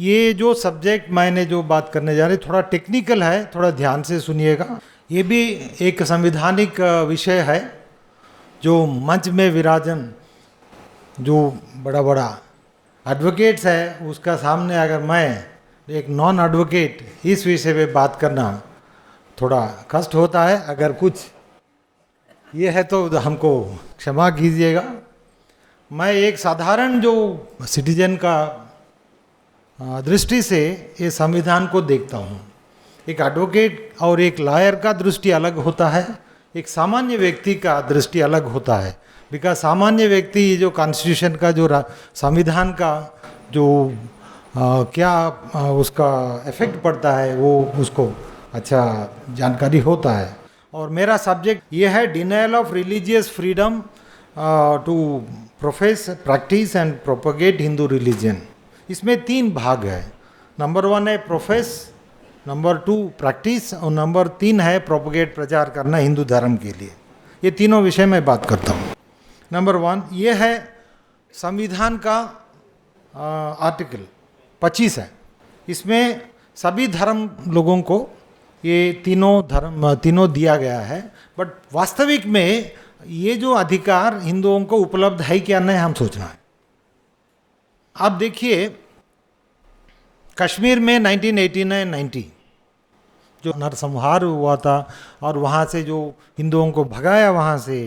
ये जो सब्जेक्ट मैंने जो बात करने जा रही थोड़ा टेक्निकल है, थोड़ा ध्यान से सुनिएगा। ये भी एक संवैधानिक विषय है जो मंच में विराजन जो बड़ा बड़ा एडवोकेट्स है उसका सामने अगर मैं एक नॉन एडवोकेट इस विषय पे बात करना थोड़ा कष्ट होता है। अगर कुछ ये है तो हमको क्षमा कीजिएगा। मैं एक साधारण जो सिटीजन का दृष्टि से ये संविधान को देखता हूँ। एक एडवोकेट और एक लॉयर का दृष्टि अलग होता है, एक सामान्य व्यक्ति का दृष्टि अलग होता है। बिकॉज सामान्य व्यक्ति ये जो कॉन्स्टिट्यूशन का जो संविधान का जो उसका इफेक्ट पड़ता है वो उसको अच्छा जानकारी होता है। और मेरा सब्जेक्ट ये है denial of religious freedom to profess practice and propagate Hindu religion. इसमें 3 भाग है। नंबर 1 है प्रोफेस, नंबर 2 प्रैक्टिस और नंबर 3 है प्रोपगेट प्रचार करना हिंदू धर्म के लिए। ये तीनों विषय में बात करता हूँ। नंबर 1 ये है संविधान का आर्टिकल 25 है। इसमें सभी धर्म लोगों को ये तीनों दिया गया है। बट वास्तविक में ये जो अधिकार हिंदुओं को उपलब्ध है क्या नहीं हम सोचना है। आप देखिए कश्मीर में 1989-90 जो नरसंहार हुआ था और वहाँ से जो हिंदुओं को भगाया वहाँ से,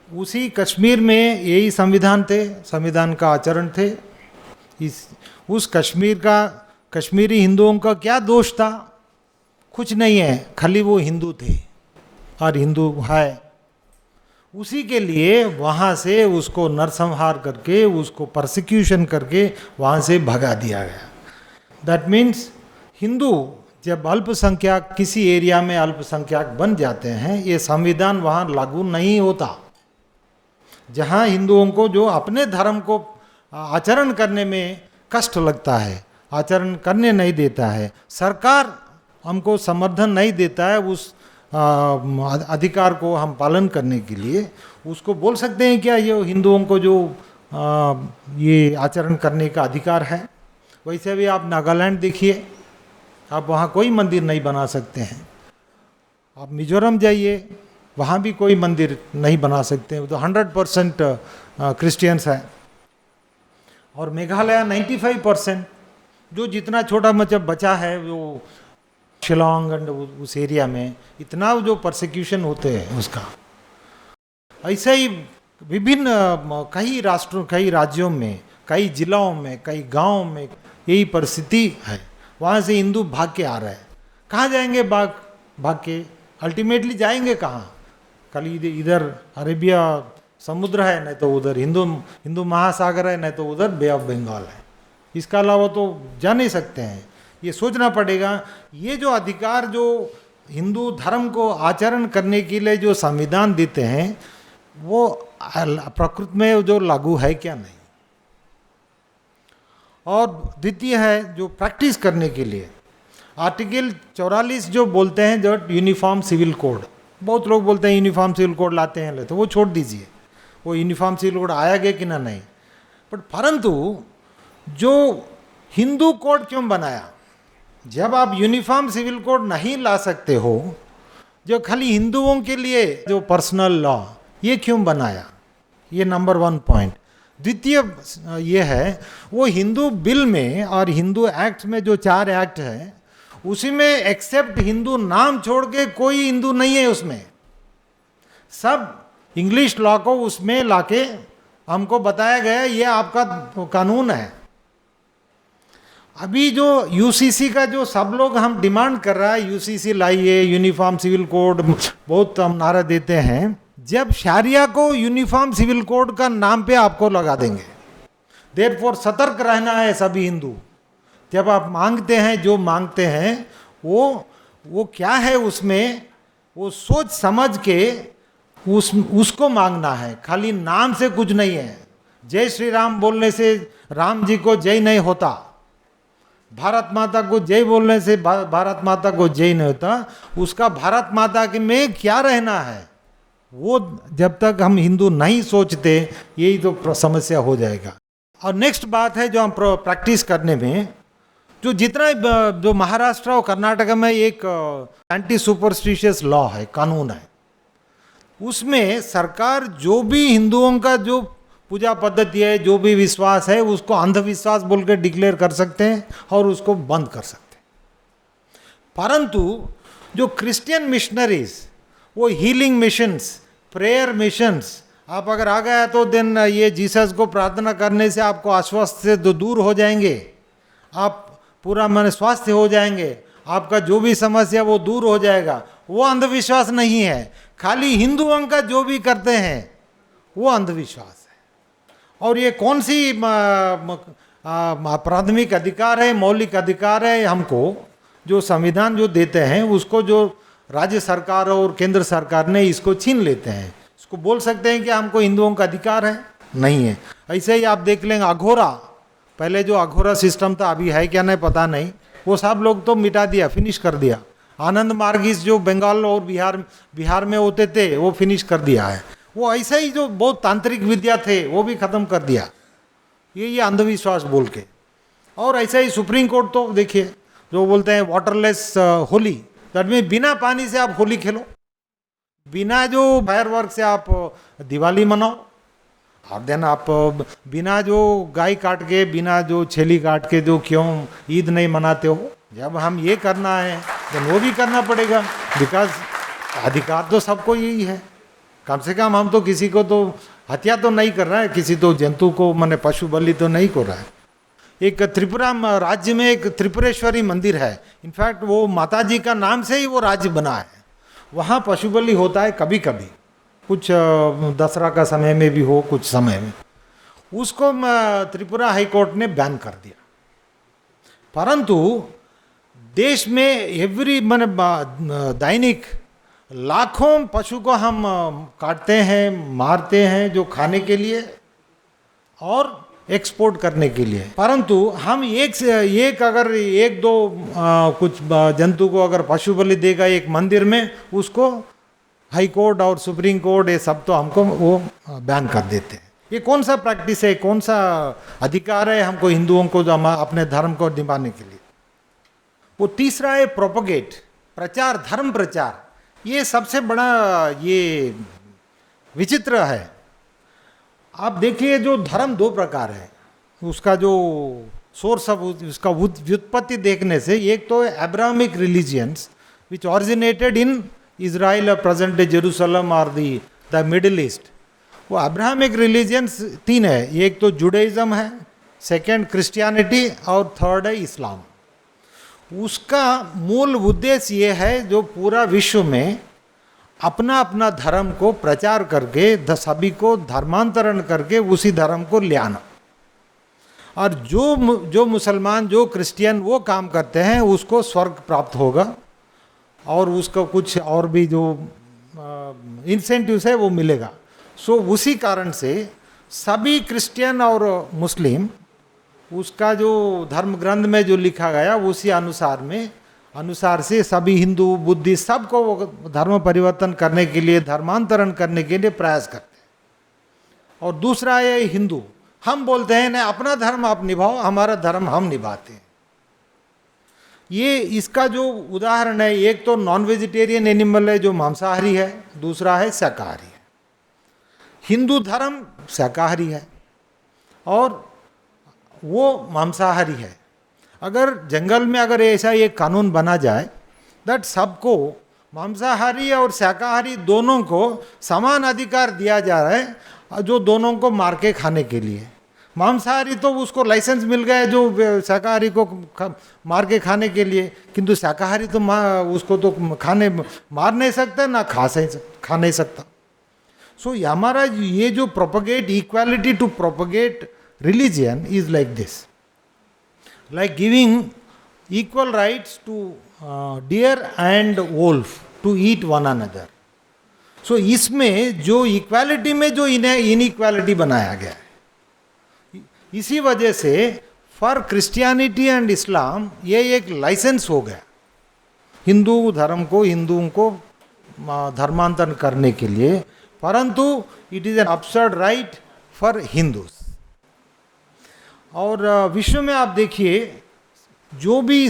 उसी कश्मीर में यही संविधान थे, संविधान का आचरण थे। उस कश्मीरी हिंदुओं का क्या दोष था? कुछ नहीं है, खाली वो हिंदू थे और हिंदू है। उसी के लिए वहाँ से उसको नरसंहार करके उसको परसिक्यूशन करके वहाँ से भगा दिया गया। दैट मीन्स हिंदू जब अल्पसंख्यक किसी एरिया में अल्पसंख्यक बन जाते हैं, ये संविधान वहाँ लागू नहीं होता। जहाँ हिंदुओं को जो अपने धर्म को आचरण करने में कष्ट लगता है, आचरण करने नहीं देता है, सरकार हमको समर्थन नहीं देता है उस अधिकार को हम पालन करने के लिए, उसको बोल सकते हैं क्या ये हिंदुओं को जो ये आचरण करने का अधिकार है? वैसे भी आप नागालैंड देखिए, आप वहाँ कोई मंदिर नहीं बना सकते हैं। आप मिजोरम जाइए, वहाँ भी कोई मंदिर नहीं बना सकते हैं, तो 100% क्रिश्चियंस है। और मेघालय 95%, जो जितना छोटा मतलब बचा है वो शिलोंग एंड उस एरिया में इतना जो परसिक्यूशन होते हैं उसका। ऐसे ही विभिन्न कई राष्ट्रों, कई राज्यों में, कई जिलों में, कई गांवों में यही परिस्थिति है। वहाँ से हिंदू भाग के आ रहे हैं। कहाँ जाएंगे भाग के? अल्टीमेटली जाएंगे कहाँ? खाली इधर अरेबिया समुद्र है, नहीं तो उधर हिंदू महासागर है, नहीं तो उधर बे ऑफ बंगाल है। इसका अलावा तो जा नहीं सकते हैं। ये सोचना पड़ेगा, ये जो अधिकार जो हिंदू धर्म को आचरण करने के लिए जो संविधान देते हैं वो प्रकृति में जो लागू है क्या नहीं। और द्वितीय है जो प्रैक्टिस करने के लिए आर्टिकल 44 जो बोलते हैं जो यूनिफॉर्म सिविल कोड। बहुत लोग बोलते हैं यूनिफॉर्म सिविल कोड लाते हैं, तो वो छोड़ दीजिए, वो यूनिफॉर्म सिविल कोड आया गया कि ना नहीं। बट परंतु जो हिंदू कोड क्यों बनाया? जब आप यूनिफॉर्म सिविल कोड नहीं ला सकते हो, जो खाली हिंदुओं के लिए जो पर्सनल लॉ, ये क्यों बनाया? ये नंबर 1 पॉइंट। द्वितीय ये है वो हिंदू बिल में और हिंदू एक्ट में जो 4 एक्ट है उसी में एक्सेप्ट हिंदू नाम छोड़ के कोई हिंदू नहीं है उसमें। सब इंग्लिश लॉ को उसमें लाके हमको बताया गया ये आपका कानून है। अभी जो यूसीसी का जो सब लोग हम डिमांड कर रहा है, यूसीसी लाइए, यूनिफॉर्म सिविल कोड, बहुत हम नारा देते हैं। जब शारिया को यूनिफॉर्म सिविल कोड का नाम पे आपको लगा देंगे। देयरफॉर सतर्क रहना है सभी हिंदू। जब आप मांगते हैं, जो मांगते हैं वो क्या है उसमें, वो सोच समझ के उसको मांगना है, खाली नाम से कुछ नहीं है। जय श्री राम बोलने से राम जी को जय नहीं होता, भारत माता को जय बोलने से भारत माता को जय नहीं होता। उसका भारत माता के में क्या रहना है, वो जब तक हम हिंदू नहीं सोचते, यही तो समस्या हो जाएगा। और नेक्स्ट बात है जो हम प्रैक्टिस करने में, जो जितना जो महाराष्ट्र और कर्नाटक में एक एंटी सुपरस्टिशियस लॉ है, कानून है, उसमें सरकार जो भी हिंदुओं का जो पूजा पद्धति है, जो भी विश्वास है, उसको अंधविश्वास बोल के डिक्लेयर कर सकते हैं और उसको बंद कर सकते हैं। परंतु जो क्रिश्चियन मिशनरीज, वो हीलिंग मिशंस, प्रेयर मिशंस, आप अगर आ गया तो देन ये जीसस को प्रार्थना करने से आपको अस्वस्थ से दूर हो जाएंगे, आप पूरा मन स्वास्थ्य हो जाएंगे, आपका जो भी समस्या वो दूर हो जाएगा, वो अंधविश्वास नहीं है। खाली हिंदुओं का जो भी करते हैं वो अंधविश्वास है। और ये कौन सी प्राथमिक अधिकार है, मौलिक अधिकार है हमको, जो संविधान जो देते हैं उसको जो राज्य सरकार और केंद्र सरकार ने इसको छीन लेते हैं। इसको बोल सकते हैं कि हमको हिंदुओं का अधिकार है? नहीं है। ऐसे ही आप देख लेंगे अघोरा, पहले जो अघोरा सिस्टम था, अभी है क्या नहीं पता नहीं, वो सब लोग तो मिटा दिया, फिनिश कर दिया। आनंद मार्गिस जो बंगाल और बिहार में होते थे वो फिनिश कर दिया है। वो ऐसे ही जो बहुत तांत्रिक विद्या थे वो भी खत्म कर दिया, ये अंधविश्वास बोल के। और ऐसे ही सुप्रीम कोर्ट तो देखिए जो बोलते हैं वाटरलेस होली, दैट मीन बिना पानी से आप होली खेलो, बिना जो फायरवर्क से आप दिवाली मनाओ, और देन आप बिना जो गाय काट के, बिना जो छेली काट के जो क्यों ईद नहीं मनाते हो? जब हम ये करना है तो वो भी करना पड़ेगा, बिकॉज अधिकार तो सबको यही है। कम से कम हम तो किसी को तो हत्या तो नहीं कर रहा है, किसी तो जंतु को मैंने पशु बलि तो नहीं कर रहा है। एक त्रिपुरा राज्य में एक त्रिपुरेश्वरी मंदिर है, इनफैक्ट वो माता जी का नाम से ही वो राज्य बना है। वहाँ पशु बलि होता है कभी कभी, कुछ दसरा का समय में भी हो, कुछ समय में, उसको त्रिपुरा हाई कोर्ट ने बैन कर दिया। परंतु देश में एवरी मैंने दैनिक लाखों पशु को हम काटते हैं, मारते हैं, जो खाने के लिए और एक्सपोर्ट करने के लिए। परंतु हम एक अगर एक दो कुछ जंतु को अगर पशु बलि देगा एक मंदिर में, उसको हाई कोर्ट और सुप्रीम कोर्ट ये सब तो हमको वो बैन कर देते हैं। ये कौन सा प्रैक्टिस है, कौन सा अधिकार है हमको हिंदुओं को अपने धर्म को निभाने के लिए? वो तीसरा है प्रोपगेट, प्रचार, धर्म प्रचार। ये सबसे बड़ा ये विचित्र है। आप देखिए जो धर्म दो प्रकार है, उसका जो सोर्स ऑफ उसका व्युत्पत्ति देखने से, एक तो Abrahamic religions which originated in Israel, present day Jerusalem और द मिडिल ईस्ट। वो अब्राहमिक रिलीजियंस तीन है, एक तो जुडाइज्म है, सेकंड क्रिश्चियनिटी और थर्ड है इस्लाम। उसका मूल उद्देश्य ये है जो पूरा विश्व में अपना अपना धर्म को प्रचार करके सभी को धर्मांतरण करके उसी धर्म को ले आना। और जो मुसलमान, जो क्रिश्चियन वो काम करते हैं उसको स्वर्ग प्राप्त होगा और उसको कुछ और भी जो इंसेंटिव्स है वो मिलेगा। सो उसी कारण से सभी क्रिश्चियन और मुस्लिम, उसका जो धर्म ग्रंथ में जो लिखा गया उसी अनुसार से सभी हिंदू, बुद्धिस्ट सबको धर्म परिवर्तन करने के लिए, धर्मांतरण करने के लिए प्रयास करते हैं। और दूसरा है हिंदू, हम बोलते हैं ना अपना धर्म आप निभाओ, हमारा धर्म हम निभाते हैं। ये इसका जो उदाहरण है, एक तो नॉन वेजिटेरियन एनिमल है जो मांसाहारी है, दूसरा है शाकाहारी है। हिंदू धर्म शाकाहारी है और वो मांसाहारी है। अगर जंगल में अगर ऐसा एक कानून बना जाए दैट सबको, मांसाहारी और शाकाहारी दोनों को समान अधिकार दिया जा रहा है, जो दोनों को मार के खाने के लिए। मांसाहारी तो उसको लाइसेंस मिल गया है जो शाकाहारी को मार के खाने के लिए, किंतु शाकाहारी तो उसको तो मार नहीं सकता ना खा नहीं सकता। सो हमारा ये जो propagate equality to propagate religion is like this, like giving equal rights to deer and wolf to eat one another. So इसमें जो इक्वालिटी में जो इनइक्वालिटी बनाया गया है, इसी वजह से फॉर क्रिश्चियनिटी एंड इस्लाम ये एक लाइसेंस हो गया हिंदू धर्म को, हिंदुओं को धर्मांतरण करने के लिए। परंतु it is an absurd right for Hindus. और विश्व में आप देखिए, जो भी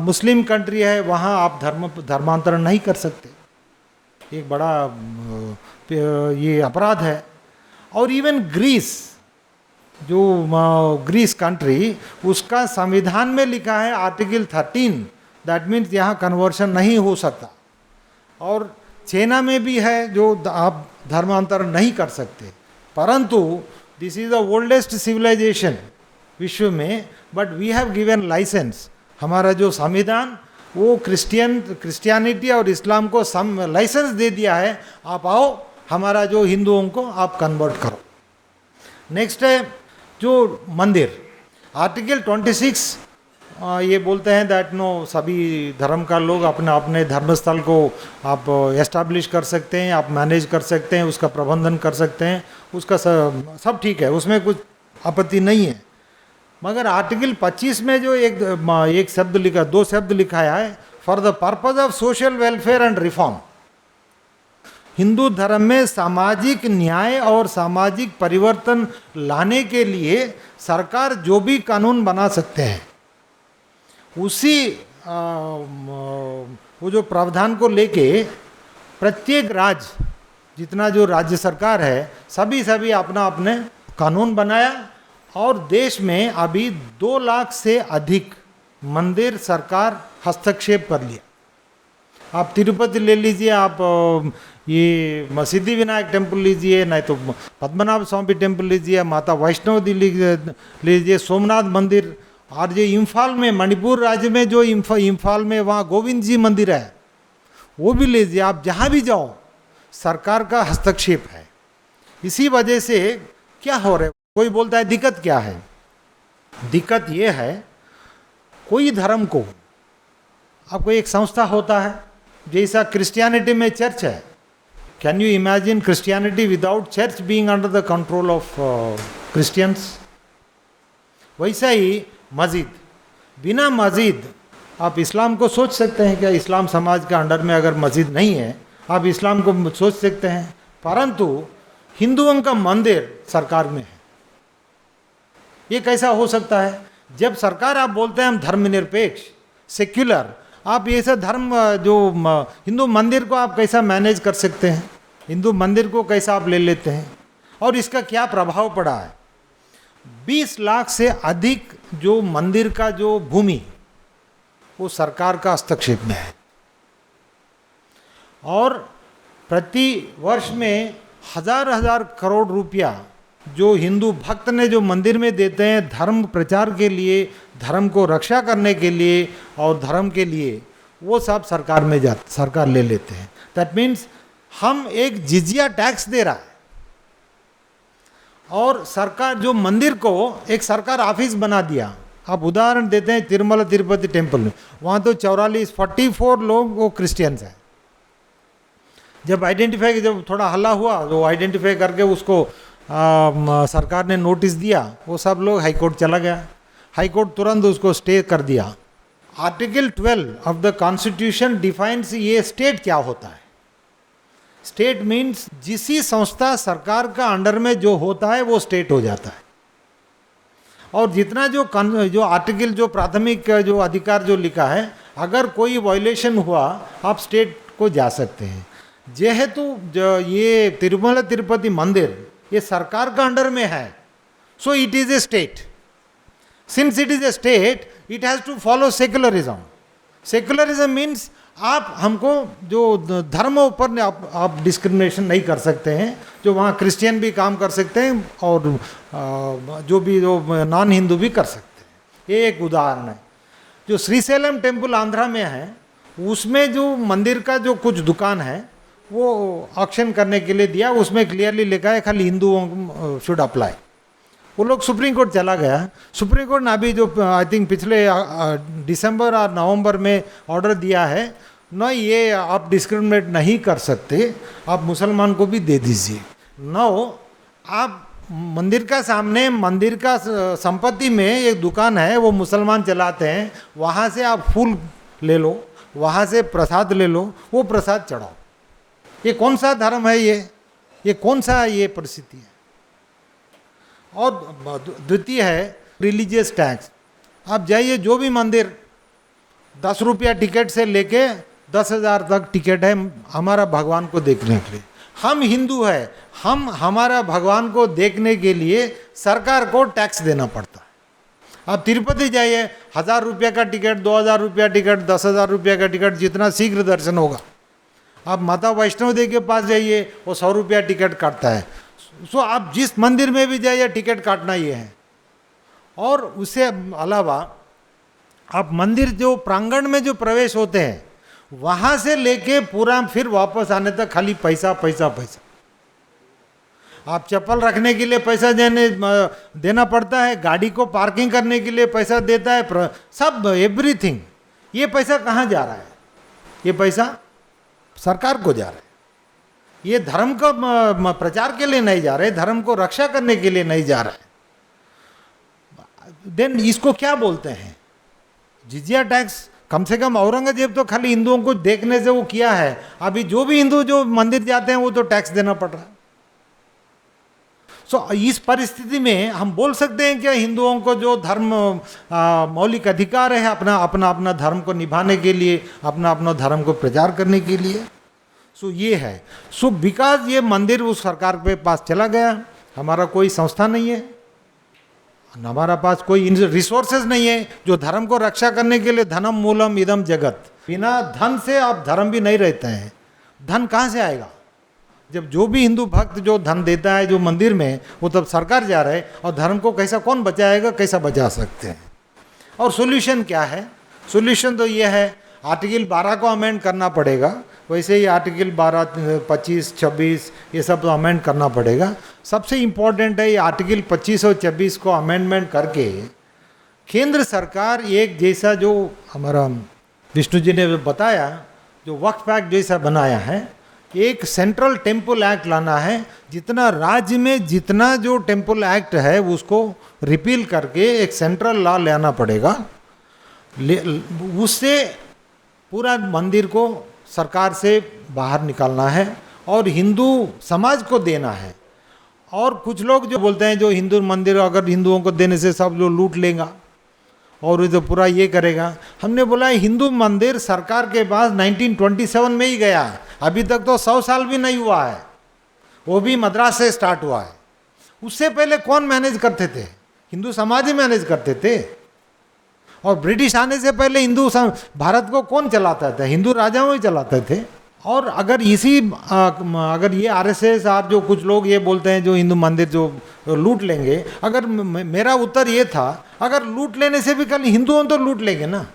मुस्लिम कंट्री है वहाँ आप धर्मांतरण नहीं कर सकते, एक बड़ा ये अपराध है। और इवन ग्रीस, जो ग्रीस कंट्री, उसका संविधान में लिखा है आर्टिकल 13, दैट मीन्स यहाँ कन्वर्शन नहीं हो सकता। और चाइना में भी है जो आप धर्मांतरण नहीं कर सकते, परंतु this is the oldest civilization विश्व में, but we have given license. हमारा जो संविधान वो क्रिश्चियनिटी और इस्लाम को लाइसेंस दे दिया है, आप आओ हमारा जो हिंदुओं को आप कन्वर्ट करो। नेक्स्ट है जो मंदिर, आर्टिकल 26 ये बोलते हैं दैट नो सभी धर्म का लोग अपने अपने धर्मस्थल को आप एस्टैब्लिश कर सकते हैं, आप मैनेज कर सकते हैं, उसका प्रबंधन कर सकते हैं, उसका सब ठीक है, उसमें कुछ आपत्ति नहीं है। मगर आर्टिकल 25 में जो एक शब्द लिखा, दो शब्द लिखा है, for the purpose of social welfare and reform. Hindu धर्म में सामाजिक न्याय और सामाजिक परिवर्तन लाने के लिए सरकार जो भी कानून बना सकते हैं, उसी वो जो प्रावधान को लेके प्रत्येक राज्य, जितना जो राज्य सरकार है, सभी अपना अपने कानून बनाया। और देश में अभी 2 लाख से अधिक मंदिर सरकार हस्तक्षेप कर लिया। आप तिरुपति ले लीजिए, आप ये सिद्धि विनायक टेम्पल लीजिए, नहीं तो पद्मनाभ स्वामी टेम्पल लीजिए, माता वैष्णो देवी लीजिए, सोमनाथ मंदिर, और ये इम्फाल में, मणिपुर राज्य में जो इम्फाल में वहाँ गोविंद जी मंदिर है, वो भी लीजिए। आप जहाँ भी जाओ सरकार का हस्तक्षेप है। इसी वजह से क्या हो रहा है, कोई बोलता है दिक्कत क्या है, दिक्कत ये है, कोई धर्म को आपको एक संस्था होता है, जैसा क्रिश्चियनिटी में चर्च है। Can you imagine Christianity without church being under the control of Christians? वैसा ही मस्जिद, बिना मस्जिद आप इस्लाम को सोच सकते हैं क्या? इस्लाम समाज के अंडर में अगर मस्जिद नहीं है, आप इस्लाम को सोच सकते हैं, परंतु हिंदुओं का मंदिर सरकार में है। ये कैसा हो सकता है? जब सरकार, आप बोलते हैं हम धर्मनिरपेक्ष, सेक्युलर, आप ये सब धर्म जो हिंदू मंदिर को आप कैसा मैनेज कर सकते हैं? हिंदू मंदिर को कैसा आप ले लेते हैं? और इसका क्या प्रभाव पड़ा है? 20 लाख से अधिक जो मंदिर का जो भूमि, वो सरकार का हस्तक्षेप में है। और प्रति वर्ष में हजार करोड़ रुपया जो हिंदू भक्त ने जो मंदिर में देते हैं धर्म प्रचार के लिए, धर्म को रक्षा करने के लिए और धर्म के लिए, वो सब सरकार में सरकार ले लेते हैं। दैट मीन्स हम एक जिजिया टैक्स दे रहा है, और सरकार जो मंदिर को एक सरकार ऑफिस बना दिया। आप उदाहरण देते हैं तिरुमला तिरुपति टेम्पल में, वहाँ तो 44 लोग वो क्रिश्चियंस हैं। जब थोड़ा हल्ला हुआ तो आइडेंटिफाई करके उसको सरकार ने नोटिस दिया, वो सब लोग हाईकोर्ट चला गया, हाईकोर्ट तुरंत उसको स्टे कर दिया। Article 12 of the constitution defines ये स्टेट क्या होता है। स्टेट मीन्स जिसी संस्था सरकार का अंडर में जो होता है वो स्टेट हो जाता है। और जितना जो आर्टिकल जो प्राथमिक जो अधिकार जो लिखा है, अगर कोई वायलेशन हुआ आप स्टेट को जा सकते हैं। जेहेतु ये तिरुमला तिरुपति मंदिर ये सरकार का अंडर में है, so it is a state. Since it is a state, it has to follow secularism. Secularism means आप हमको जो धर्मों पर आप डिस्क्रिमिनेशन नहीं कर सकते हैं। जो वहाँ क्रिश्चियन भी काम कर सकते हैं और जो नॉन हिंदू भी कर सकते हैं। ये एक उदाहरण है। जो श्रीशैलम टेम्पल आंध्रा में है, उसमें जो मंदिर का जो कुछ दुकान है वो ऑक्शन करने के लिए दिया, उसमें क्लियरली लिखा है खाली हिंदुओं शुड अप्लाई। वो लोग सुप्रीम कोर्ट चला गया। सुप्रीम कोर्ट ने अभी जो आई थिंक पिछले दिसंबर और नवंबर में ऑर्डर दिया है, न ये आप डिस्क्रिमिनेट नहीं कर सकते, आप मुसलमान को भी दे दीजिए। न आप मंदिर का सामने, मंदिर का संपत्ति में एक दुकान है, वो मुसलमान चलाते हैं, वहाँ से आप फूल ले लो, वहाँ से प्रसाद ले लो, वो प्रसाद चढ़ाओ। ये कौन सा धर्म है? ये कौन सा ये परिस्थिति है? और द्वितीय है रिलीजियस टैक्स। आप जाइए जो भी मंदिर, 10 रुपया टिकट से लेके 10,000 तक टिकट है हमारा भगवान को देखने के लिए। हम हिंदू है, हमारा भगवान को देखने के लिए सरकार को टैक्स देना पड़ता है। आप तिरुपति जाइए, 1,000 रुपये का टिकट, 2,000 रुपया टिकट, 10,000 रुपये का टिकट, जितना शीघ्र दर्शन होगा। आप माता वैष्णो देवी के पास जाइए, वो 100 रुपया टिकट काटता है। सो आप जिस मंदिर में भी जाइए टिकट काटना ही है। और उससे अलावा आप मंदिर जो प्रांगण में जो प्रवेश होते हैं वहाँ से लेके पूरा फिर वापस आने तक खाली पैसा पैसा पैसा। आप चप्पल रखने के लिए पैसा देना पड़ता है, गाड़ी को पार्किंग करने के लिए पैसा देता है, सब एवरीथिंग। ये पैसा कहाँ जा रहा है? ये पैसा सरकार को जा रहा है। ये धर्म का प्रचार के लिए नहीं जा रहे, धर्म को रक्षा करने के लिए नहीं जा रहा है। देन इसको क्या बोलते हैं? जिजिया टैक्स। कम से कम औरंगजेब तो खाली हिंदुओं को देखने से वो किया है। अभी जो भी हिंदू जो मंदिर जाते हैं वो तो टैक्स देना पड़ रहा है। सो इस परिस्थिति में हम बोल सकते हैं कि हिंदुओं को जो धर्म मौलिक अधिकार है अपना अपना अपना धर्म को निभाने के लिए, अपना अपना धर्म को प्रचार करने के लिए। सो ये है। सो बिकॉज ये मंदिर उस सरकार के पास चला गया, हमारा कोई संस्था नहीं है, हमारा पास कोई रिसोर्सेज नहीं है जो धर्म को रक्षा करने के लिए। धनम मूलम इदम जगत। बिना धन से आप धर्म भी नहीं रहते हैं। धन कहाँ से आएगा? जब जो भी हिंदू भक्त जो धन देता है जो मंदिर में, वो तब सरकार जा रहा है। और धर्म को कैसा कौन बचाएगा, कैसा बचा सकते हैं? और सोल्यूशन क्या है? सोल्यूशन तो ये है, आर्टिकल 12 को अमेंड करना पड़ेगा। वैसे ही आर्टिकल 12, 25, 26 ये सब तो अमेंड करना पड़ेगा। सबसे इम्पोर्टेंट है ये आर्टिकल 25 और 26 को अमेंडमेंट करके केंद्र सरकार एक जैसा, जो हमारा विष्णु जी ने बताया, जो वक्फ एक्ट जैसा बनाया है, एक सेंट्रल टेम्पल एक्ट लाना है। जितना राज्य में जितना जो टेम्पल एक्ट है उसको रिपील करके एक सेंट्रल लॉ लाना पड़ेगा। उससे पूरा मंदिर को सरकार से बाहर निकालना है और हिंदू समाज को देना है। और कुछ लोग जो बोलते हैं जो हिंदू मंदिर अगर हिंदुओं को देने से सब लोग लूट लेगा और ये तो पूरा ये करेगा। हमने बोला हिंदू मंदिर सरकार के पास 1927 में ही गया है, अभी तक तो 100 साल भी नहीं हुआ है, वो भी मद्रास से स्टार्ट हुआ है। उससे पहले कौन मैनेज करते थे? हिंदू समाज ही मैनेज करते थे। और ब्रिटिश आने से पहले भारत को कौन चलाता था? हिंदू राजाओं ही चलाते थे। और अगर अगर ये आरएसएस और जो कुछ लोग ये बोलते हैं जो हिंदू मंदिर जो लूट लेंगे, अगर मेरा उत्तर ये था, अगर लूट लेने से भी कल हिंदुओं तो लूट लेंगे ना।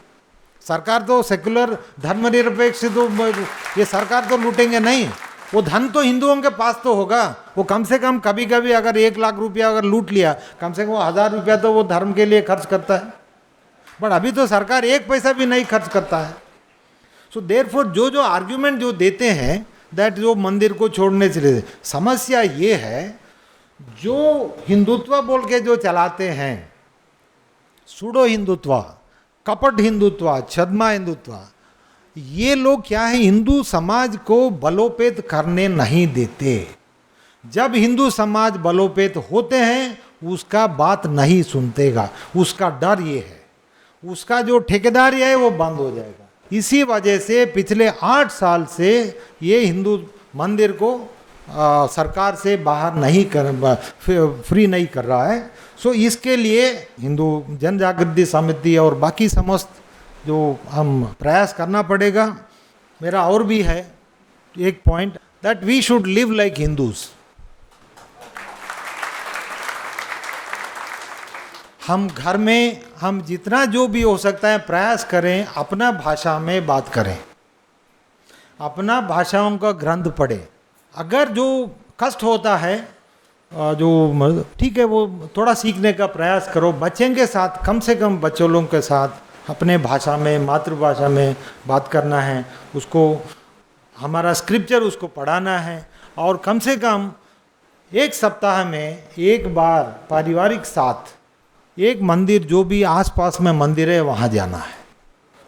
सरकार तो सेक्युलर धर्मनिरपेक्ष, तो ये सरकार तो लूटेंगे नहीं। वो धन तो हिंदुओं के पास तो होगा। वो कम से कम कभी कभी अगर 1 लाख रुपया अगर लूट लिया, कम से कम 1,000 रुपया तो वो धर्म के लिए खर्च करता है। बट अभी तो सरकार 1 पैसा भी नहीं खर्च करता है। सो देयरफॉर जो आर्ग्यूमेंट जो देते हैं दैट जो मंदिर को छोड़ने से, समस्या ये है जो हिंदुत्व बोल के जो चलाते हैं, सूडो हिंदुत्व, कपट हिंदुत्व, छद्मा हिंदुत्व, ये लोग क्या है, हिंदू समाज को बलोपेत करने नहीं देते। जब हिंदू समाज बलोपेत होते हैं उसका बात नहीं सुनतेगा। उसका डर ये है, उसका जो ठेकेदारी है वो बंद हो जाएगा। इसी वजह से पिछले 8 साल से ये हिंदू मंदिर को सरकार से बाहर नहीं फ्री नहीं कर रहा है। सो इसके लिए हिंदू जन जागृति समिति और बाकी समस्त जो हम प्रयास करना पड़ेगा। मेरा और भी है एक point, that we should live like Hindus. हम घर में हम जितना जो भी हो सकता है प्रयास करें, अपना भाषा में बात करें, अपना भाषाओं का ग्रंथ पढ़ें। अगर जो कष्ट होता है जो ठीक है वो थोड़ा सीखने का प्रयास करो। बच्चों के साथ, कम से कम बच्चों लोगों के साथ अपने भाषा में, मातृभाषा में बात करना है। उसको हमारा स्क्रिप्चर उसको पढ़ाना है। और कम से कम 1 सप्ताह में 1 बार पारिवारिक साथ एक मंदिर, जो भी आसपास में मंदिर है वहाँ जाना है।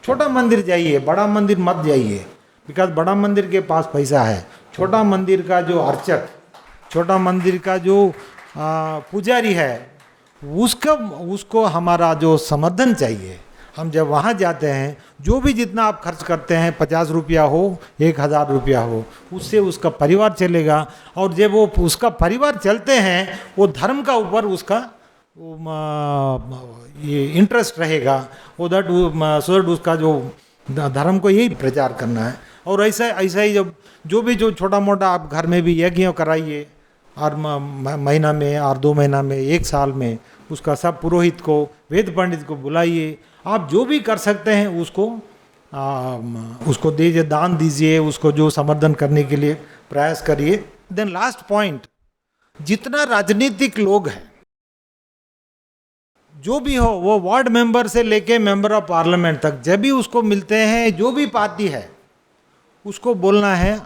छोटा मंदिर जाइए, बड़ा मंदिर मत जाइए, बिकॉज बड़ा मंदिर के पास पैसा है। छोटा मंदिर का जो अर्चक, छोटा मंदिर का जो पुजारी है, उसको हमारा जो समर्थन चाहिए। हम जब वहाँ जाते हैं, जो भी जितना आप खर्च करते हैं, 50 रुपया हो, 1000 रुपया हो, उससे उसका परिवार चलेगा। और जब वो उसका परिवार चलते हैं, वो धर्म का ऊपर उसका ये इंटरेस्ट रहेगा, वो दैट उसका जो धर्म को यही प्रचार करना है। और ऐसा ही जब जो छोटा मोटा आप घर में भी यज्ञ कराइए, और महीना में और 2 महीना में, 1 साल में, उसका सब पुरोहित को, वेद पंडित को बुलाइए। आप जो भी कर सकते हैं उसको दीजिए, दान दीजिए, उसको जो समर्थन करने के लिए प्रयास करिए। देन लास्ट पॉइंट, जितना राजनीतिक लोग हैं, जो भी हो, वो वार्ड मेंबर से लेके मेंबर ऑफ पार्लियामेंट तक, जब भी उसको मिलते हैं, जो भी पार्टी है, उसको बोलना है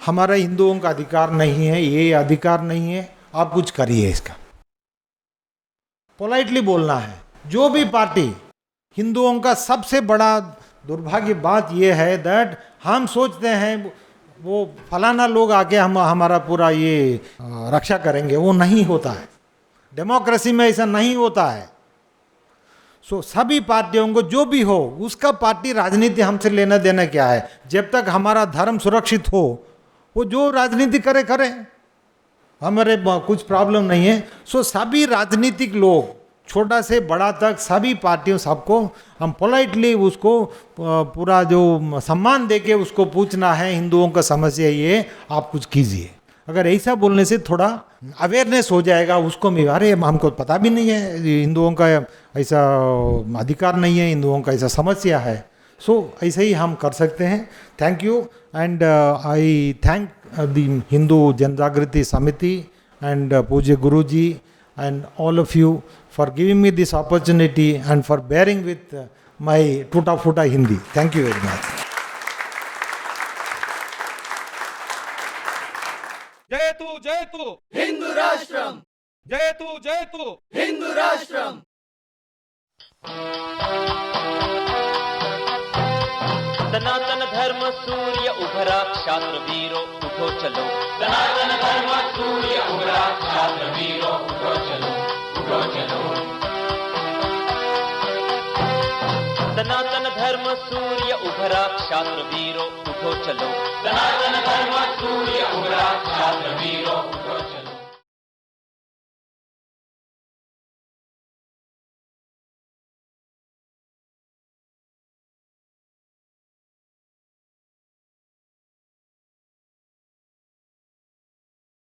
हमारा हिंदुओं का अधिकार नहीं है, ये अधिकार नहीं है, आप कुछ करिए इसका। पोलाइटली बोलना है। जो भी पार्टी, हिंदुओं का सबसे बड़ा दुर्भाग्य बात यह है दैट हम सोचते हैं वो फलाना लोग आके हमारा पूरा ये रक्षा करेंगे, वो नहीं होता है। डेमोक्रेसी में ऐसा नहीं होता है। सो सभी पार्टियों को जो भी हो, उसका पार्टी राजनीति हमसे लेना देना क्या है। जब तक हमारा धर्म सुरक्षित हो, वो जो राजनीति करे, हमारे कुछ प्रॉब्लम नहीं है। सो सभी राजनीतिक लोग, छोटा से बड़ा तक, सभी पार्टियों, सबको हम पोलाइटली उसको पूरा जो सम्मान देके उसको पूछना है, हिंदुओं का समस्या ये, आप कुछ कीजिए। अगर ऐसा बोलने से थोड़ा अवेयरनेस हो जाएगा उसको भी, अरे हमको पता भी नहीं है, हिंदुओं का ऐसा अधिकार नहीं है, हिंदुओं का ऐसा समस्या है। सो ऐसे ही हम कर सकते हैं। Thank you, and I thank the Hindu Janajagruti Samiti and पूज्य गुरु जी and all of you for giving me this opportunity and for bearing with my tuta futa Hindi. Thank you very much. जयतु हिंदू राष्ट्रम, जयतु हिंदू राष्ट्रम। सनातन धर्म सूर्य उभरा, क्षात्र वीरो उठो चलो। सनातन धर्म सूर्य उभरा, क्षात्र वीरो उठो चलो, उठो चलो। सनातन धर्म सूर्य उभरा, क्षात्र वीरो उठो चलो। सनातन धर्म सूर्य उभरा, क्षात्र वीरो